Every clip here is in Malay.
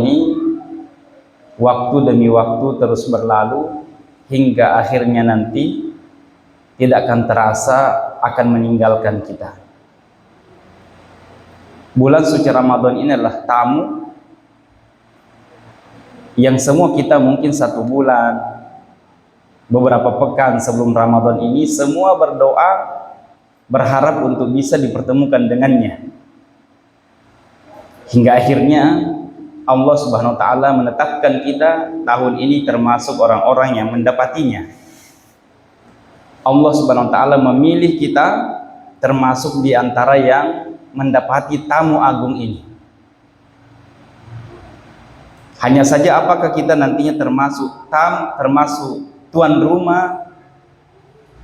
ini waktu demi waktu terus berlalu hingga akhirnya nanti tidak akan terasa akan meninggalkan kita. Bulan suci Ramadan ini adalah tamu yang semua kita mungkin 1 bulan, beberapa pekan sebelum Ramadan ini semua berdoa berharap untuk bisa dipertemukan dengannya. Hingga akhirnya Allah Subhanahu wa taala menetapkan kita tahun ini termasuk orang-orang yang mendapatinya. Allah Subhanahu wa taala memilih kita termasuk di antara yang mendapati tamu agung ini. Hanya saja apakah kita nantinya termasuk tuan rumah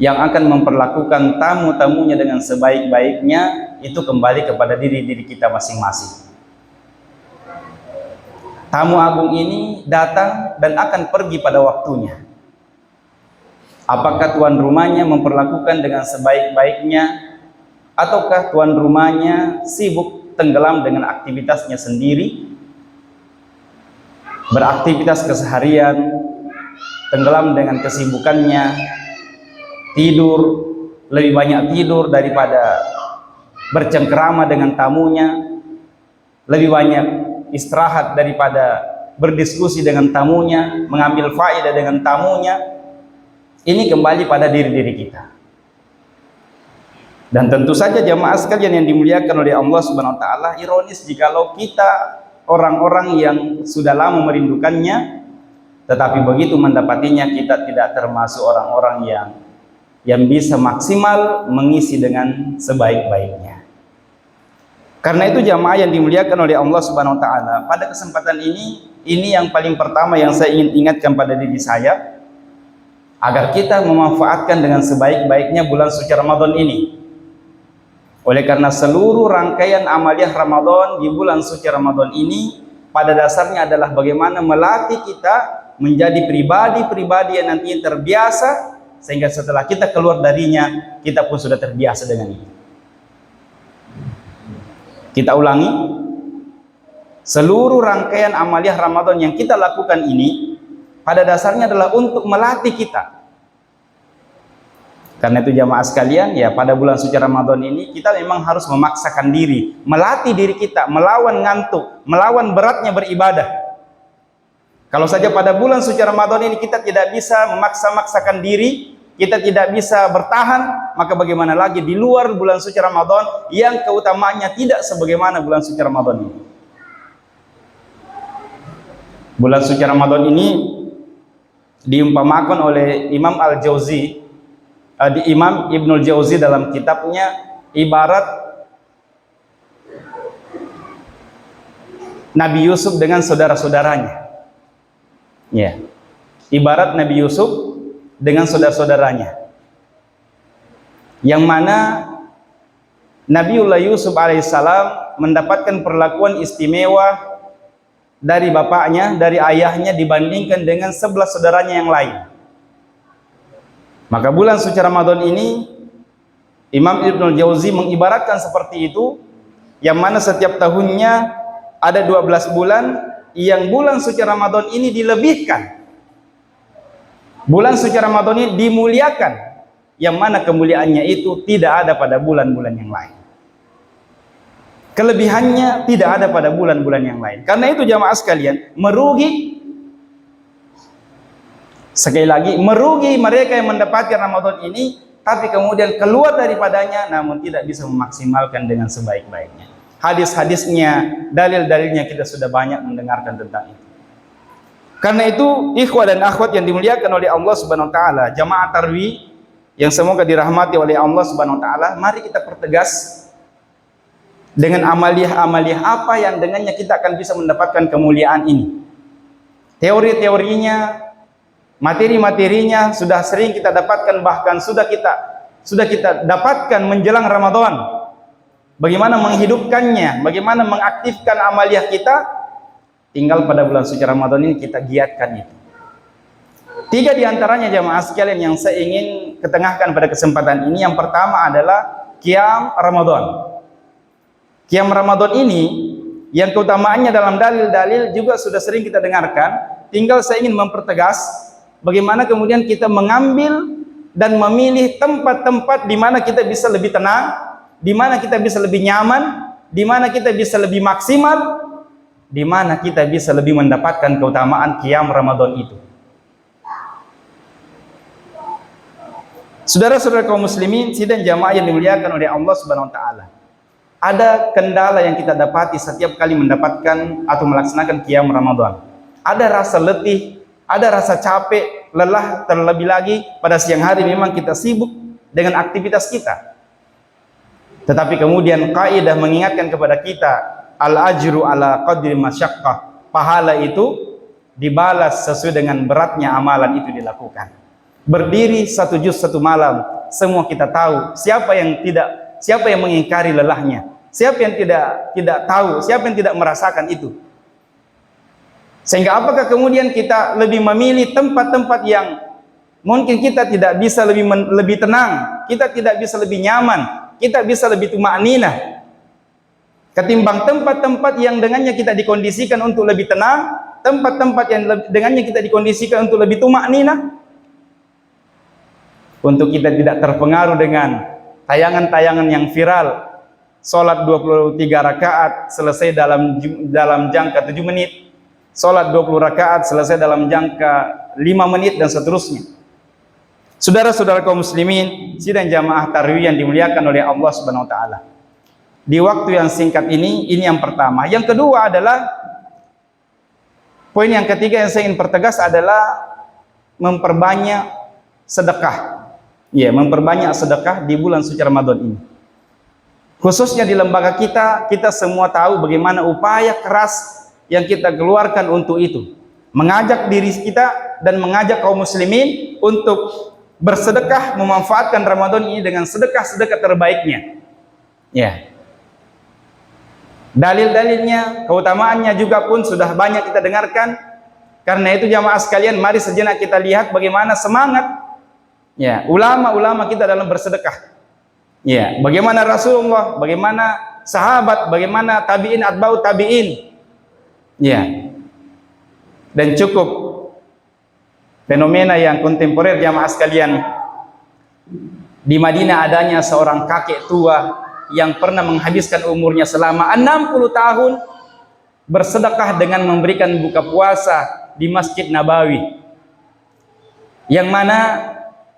yang akan memperlakukan tamu-tamunya dengan sebaik-baiknya, itu kembali kepada diri kita masing-masing. Tamu agung ini datang dan akan pergi pada waktunya. Apakah tuan rumahnya memperlakukan dengan sebaik-baiknya, ataukah tuan rumahnya sibuk tenggelam dengan aktivitasnya sendiri, beraktivitas keseharian, tenggelam dengan kesibukannya, tidur, lebih banyak tidur daripada bercengkerama dengan tamunya, lebih banyak istirahat daripada berdiskusi dengan tamunya, mengambil faedah dengan tamunya. Ini kembali pada diri kita. Dan tentu saja jamaah sekalian yang dimuliakan oleh Allah Subhanahu wa taala, ironis jikalau kita orang-orang yang sudah lama merindukannya, tetapi begitu mendapatinya kita tidak termasuk orang-orang yang bisa maksimal mengisi dengan sebaik-baiknya. Karena itu jamaah yang dimuliakan oleh Allah Subhanahu wa taala, pada kesempatan ini yang paling pertama yang saya ingin ingatkan pada diri saya, agar kita memanfaatkan dengan sebaik-baiknya bulan suci Ramadan ini. Oleh karena seluruh rangkaian amaliyah Ramadan di bulan suci Ramadan ini pada dasarnya adalah bagaimana melatih kita menjadi pribadi-pribadi yang nantinya terbiasa, sehingga setelah kita keluar darinya kita pun sudah terbiasa dengan itu. Kita ulangi, seluruh rangkaian amaliyah Ramadan yang kita lakukan ini pada dasarnya adalah untuk melatih kita. Karena itu jamaah sekalian, ya pada bulan suci Ramadan ini kita memang harus memaksakan diri, melatih diri kita, melawan ngantuk, melawan beratnya beribadah. Kalau saja pada bulan suci Ramadan ini kita tidak bisa memaksa-maksakan diri, kita tidak bisa bertahan, maka bagaimana lagi di luar bulan suci Ramadan yang keutamaannya tidak sebagaimana bulan suci Ramadan ini. Bulan suci Ramadan ini diumpamakan oleh Imam Al-Jauzi, Imam Ibnul Jauzi dalam kitabnya, ibarat Nabi Yusuf dengan saudara-saudaranya. Ya, ibarat Nabi Yusuf dengan saudara-saudaranya, yang mana Nabiullah Yusuf alaihissalam mendapatkan perlakuan istimewa dari bapaknya, dari ayahnya dibandingkan dengan 11 saudaranya yang lain. Maka bulan suci Ramadan ini Imam Ibnul Jauzi mengibaratkan seperti itu, yang mana setiap tahunnya ada 12 bulan yang bulan suci Ramadan ini dilebihkan. Bulan suci Ramadan ini dimuliakan, yang mana kemuliaannya itu tidak ada pada bulan-bulan yang lain. Kelebihannya tidak ada pada bulan-bulan yang lain. Karena itu jamaah sekalian, merugi, sekali lagi, merugi mereka yang mendapatkan Ramadan ini, tapi kemudian keluar daripadanya namun tidak bisa memaksimalkan dengan sebaik-baiknya. Hadis-hadisnya, dalil-dalilnya kita sudah banyak mendengarkan tentang itu. Karena itu, ikhwah dan akhwat yang dimuliakan oleh Allah Subhanahu wa taala, jamaah tarwih yang semoga dirahmati oleh Allah Subhanahu wa taala, mari kita pertegas dengan amaliyah-amaliyah apa yang dengannya kita akan bisa mendapatkan kemuliaan ini. Teori-teorinya, materi-materinya sudah sering kita dapatkan, bahkan sudah kita dapatkan menjelang Ramadan. Bagaimana menghidupkannya, bagaimana mengaktifkan amaliyah kita, tinggal pada bulan suci Ramadan ini kita giatkan itu. 3 diantaranya jamaah sekalian yang saya ingin ketengahkan pada kesempatan ini. Yang pertama adalah Qiyam Ramadan. Qiyam Ramadan ini yang keutamaannya dalam dalil-dalil juga sudah sering kita dengarkan. Tinggal saya ingin mempertegas bagaimana kemudian kita mengambil dan memilih tempat-tempat di mana kita bisa lebih tenang, di mana kita bisa lebih nyaman, di mana kita bisa lebih maksimal, di mana kita bisa lebih mendapatkan keutamaan qiyam Ramadan itu. Saudara-saudara kaum muslimin, sidang jamaah yang dimuliakan oleh Allah Subhanahu wa taala. Ada kendala yang kita dapati setiap kali mendapatkan atau melaksanakan qiyam Ramadan. Ada rasa letih, ada rasa capek, lelah, terlebih lagi pada siang hari memang kita sibuk dengan aktivitas kita. Tetapi kemudian kaidah mengingatkan kepada kita, al-ajru ala qadri masyaqqah. Pahala itu dibalas sesuai dengan beratnya amalan itu dilakukan. Berdiri 1 juz 1 malam, semua kita tahu siapa yang mengingkari lelahnya, siapa yang tidak tahu, siapa yang tidak merasakan itu. Sehingga apakah kemudian kita lebih memilih tempat-tempat yang mungkin kita tidak bisa lebih tenang, kita tidak bisa lebih nyaman, kita bisa lebih tumakninah, ketimbang tempat-tempat yang dengannya kita dikondisikan untuk lebih tenang, tempat-tempat yang dengannya kita dikondisikan untuk lebih tumakninah, untuk kita tidak terpengaruh dengan tayangan-tayangan yang viral, sholat 23 rakaat selesai dalam jangka 7 menit, sholat 20 rakaat selesai dalam jangka 5 menit, dan seterusnya. Saudara-saudara kaum muslimin, sidang jamaah tarawih yang dimuliakan oleh Allah Subhanahu wa taala. Di waktu yang singkat ini yang pertama. Yang kedua adalah, poin yang ketiga yang saya ingin pertegas adalah memperbanyak sedekah. Ya, memperbanyak sedekah di bulan suci Ramadan ini. Khususnya di lembaga kita semua tahu bagaimana upaya keras yang kita keluarkan untuk itu. Mengajak diri kita dan mengajak kaum muslimin untuk bersedekah, memanfaatkan Ramadan ini dengan sedekah-sedekah terbaiknya. Ya. Dalil-dalilnya, keutamaannya juga pun sudah banyak kita dengarkan. Karena itu jamaah sekalian, mari sejenak kita lihat bagaimana semangat ya ulama-ulama kita dalam bersedekah. Ya, bagaimana Rasulullah, bagaimana sahabat, bagaimana tabi'in atba'ut tabi'in. Ya. Dan cukup fenomena yang kontemporer jamaah sekalian. Di Madinah adanya seorang kakek tua yang pernah menghabiskan umurnya selama 60 tahun bersedekah dengan memberikan buka puasa di Masjid Nabawi. Yang mana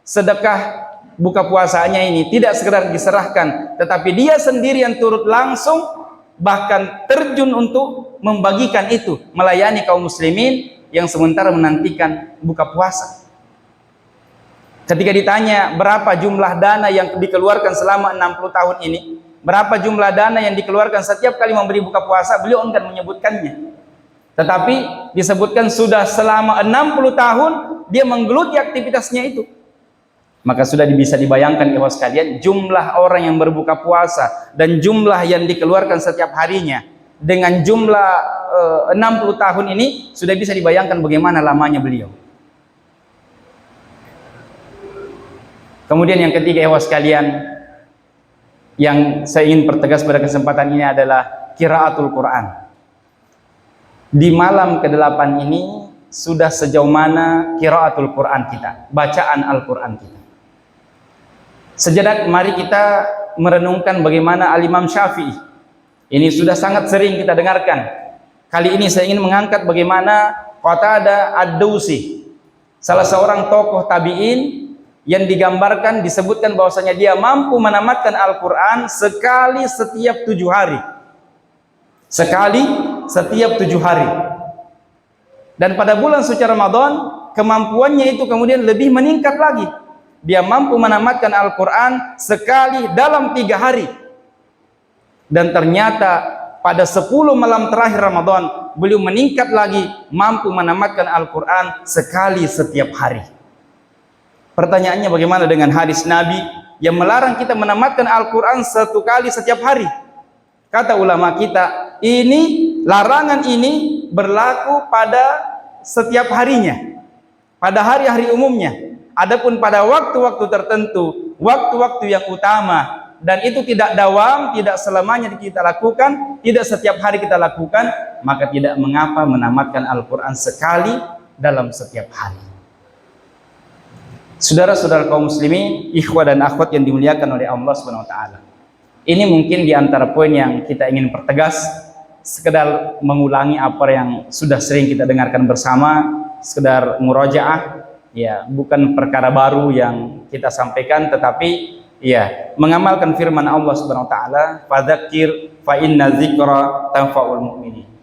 sedekah buka puasanya ini tidak sekedar diserahkan, tetapi dia sendiri yang turut langsung bahkan terjun untuk membagikan itu, melayani kaum muslimin yang sementara menantikan buka puasa. Ketika ditanya berapa jumlah dana yang dikeluarkan selama 60 tahun ini, berapa jumlah dana yang dikeluarkan setiap kali memberi buka puasa, beliau enggan menyebutkannya. Tetapi disebutkan sudah selama 60 tahun dia menggeluti aktivitasnya itu. Maka sudah bisa dibayangkan ikhwah sekalian, jumlah orang yang berbuka puasa dan jumlah yang dikeluarkan setiap harinya dengan jumlah 60 tahun ini, sudah bisa dibayangkan bagaimana lamanya beliau. Kemudian yang ketiga ikhwah sekalian, yang saya ingin pertegas pada kesempatan ini adalah qiraatul Quran. Di malam ke-8 ini sudah sejauh mana qiraatul Quran kita, bacaan Al-Quran kita. Sejenak mari kita merenungkan bagaimana Al-Imam Syafi'i. Ini sudah sangat sering kita dengarkan. Kali ini saya ingin mengangkat bagaimana Qatadah Ad-Dausi, salah seorang tokoh tabi'in yang digambarkan, disebutkan bahwasanya dia mampu menamatkan Al-Quran sekali setiap 7 hari. Sekali setiap 7 hari. Dan pada bulan suci Ramadan, kemampuannya itu kemudian lebih meningkat lagi. Dia mampu menamatkan Al-Quran sekali dalam 3 hari. Dan ternyata pada 10 malam terakhir Ramadan, beliau meningkat lagi, mampu menamatkan Al-Quran sekali setiap hari. Pertanyaannya, bagaimana dengan hadis Nabi yang melarang kita menamatkan Al-Quran 1 kali setiap hari? Kata ulama kita, larangan ini berlaku pada setiap harinya, pada hari-hari umumnya. Adapun pada waktu-waktu tertentu, waktu-waktu yang utama, dan itu tidak dawam, tidak selamanya kita lakukan, tidak setiap hari kita lakukan, maka tidak mengapa menamatkan Al-Quran sekali dalam setiap hari. Saudara-saudara kaum muslimin, ikhwah dan akhwat yang dimuliakan oleh Allah Subhanahu wa taala. Ini mungkin di antara poin yang kita ingin pertegas, sekedar mengulangi apa yang sudah sering kita dengarkan bersama, sekedar murajaah, ya, bukan perkara baru yang kita sampaikan, tetapi ya, mengamalkan firman Allah Subhanahu wa taala, fadzakir fa inna dzikra tanfa'ul mu'minin.